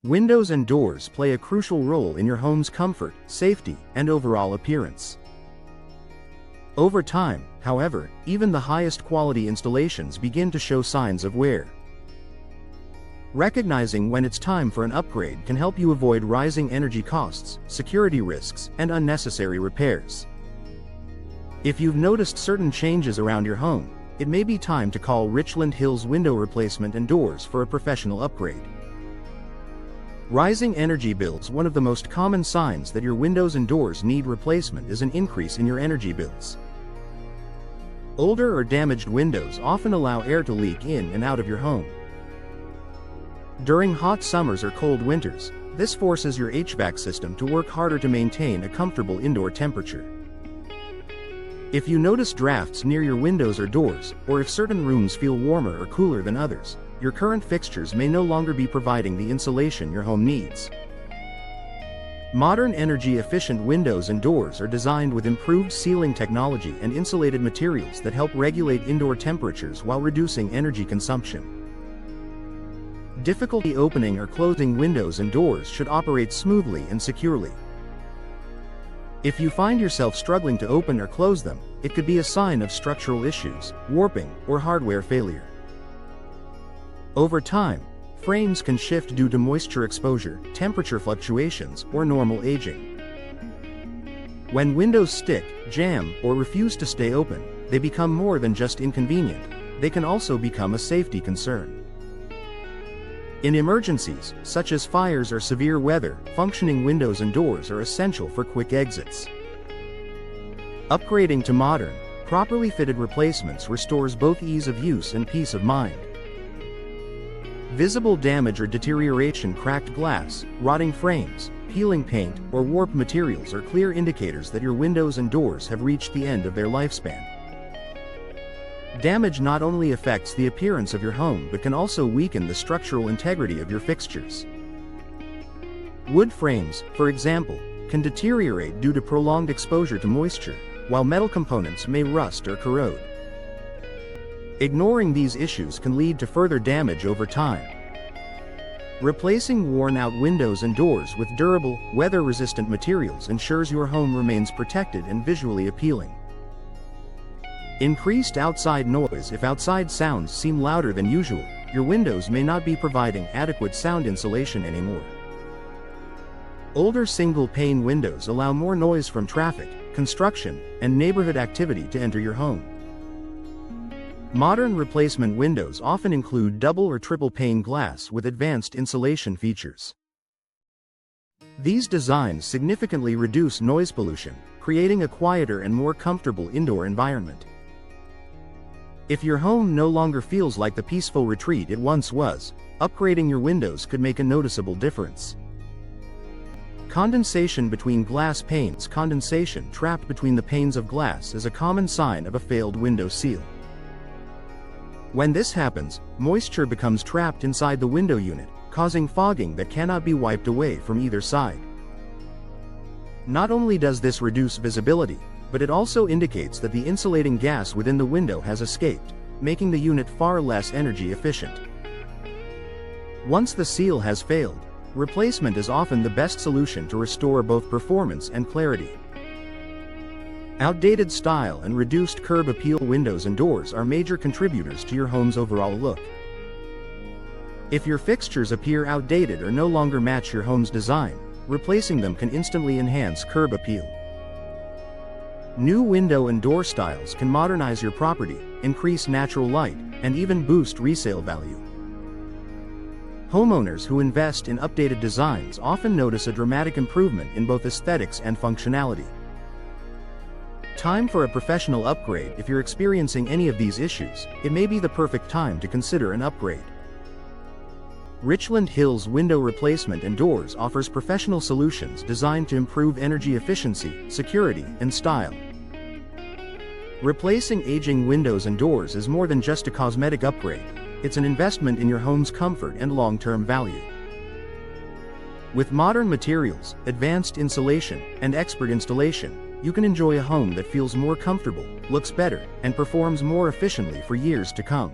Windows and doors play a crucial role in your home's comfort, safety, and overall appearance. Over time, however, even the highest quality installations begin to show signs of wear. Recognizing when it's time for an upgrade can help you avoid rising energy costs, security risks, and unnecessary repairs. If you've noticed certain changes around your home, it may be time to call Richland Hills Window Replacement and Doors for a professional upgrade. Rising energy bills. One of the most common signs that your windows and doors need replacement is an increase in your energy bills. Older or damaged windows often allow air to leak in and out of your home. During hot summers or cold winters, this forces your HVAC system to work harder to maintain a comfortable indoor temperature. If you notice drafts near your windows or doors, or if certain rooms feel warmer or cooler than others, your current fixtures may no longer be providing the insulation your home needs. Modern energy-efficient windows and doors are designed with improved sealing technology and insulated materials that help regulate indoor temperatures while reducing energy consumption. Difficulty opening or closing windows and doors should operate smoothly and securely. If you find yourself struggling to open or close them, it could be a sign of structural issues, warping, or hardware failure. Over time, frames can shift due to moisture exposure, temperature fluctuations, or normal aging. When windows stick, jam, or refuse to stay open, they become more than just inconvenient. They can also become a safety concern. In emergencies, such as fires or severe weather, functioning windows and doors are essential for quick exits. Upgrading to modern, properly fitted replacements restores both ease of use and peace of mind. Visible damage or deterioration, cracked glass, rotting frames, peeling paint, or warped materials are clear indicators that your windows and doors have reached the end of their lifespan. Damage not only affects the appearance of your home but can also weaken the structural integrity of your fixtures. Wood frames, for example, can deteriorate due to prolonged exposure to moisture, while metal components may rust or corrode. Ignoring these issues can lead to further damage over time. Replacing worn-out windows and doors with durable, weather-resistant materials ensures your home remains protected and visually appealing. Increased outside noise. If outside sounds seem louder than usual, your windows may not be providing adequate sound insulation anymore. Older single-pane windows allow more noise from traffic, construction, and neighborhood activity to enter your home. Modern replacement windows often include double or triple pane glass with advanced insulation features. These designs significantly reduce noise pollution, creating a quieter and more comfortable indoor environment. If your home no longer feels like the peaceful retreat it once was, upgrading your windows could make a noticeable difference. Condensation between glass panes. Condensation trapped between the panes of glass is a common sign of a failed window seal. When this happens, moisture becomes trapped inside the window unit, causing fogging that cannot be wiped away from either side. Not only does this reduce visibility, but it also indicates that the insulating gas within the window has escaped, making the unit far less energy efficient. Once the seal has failed, replacement is often the best solution to restore both performance and clarity. Outdated style and reduced curb appeal. Windows and doors are major contributors to your home's overall look. If your fixtures appear outdated or no longer match your home's design, replacing them can instantly enhance curb appeal. New window and door styles can modernize your property, increase natural light, and even boost resale value. Homeowners who invest in updated designs often notice a dramatic improvement in both aesthetics and functionality. Time for a professional upgrade. If you're experiencing any of these issues, it may be the perfect time to consider an upgrade. Richland Hills Window Replacement and Doors offers professional solutions designed to improve energy efficiency, security, and style. Replacing aging windows and doors is more than just a cosmetic upgrade. It's an investment in your home's comfort and long-term value. With modern materials, advanced insulation, and expert installation, you can enjoy a home that feels more comfortable, looks better, and performs more efficiently for years to come.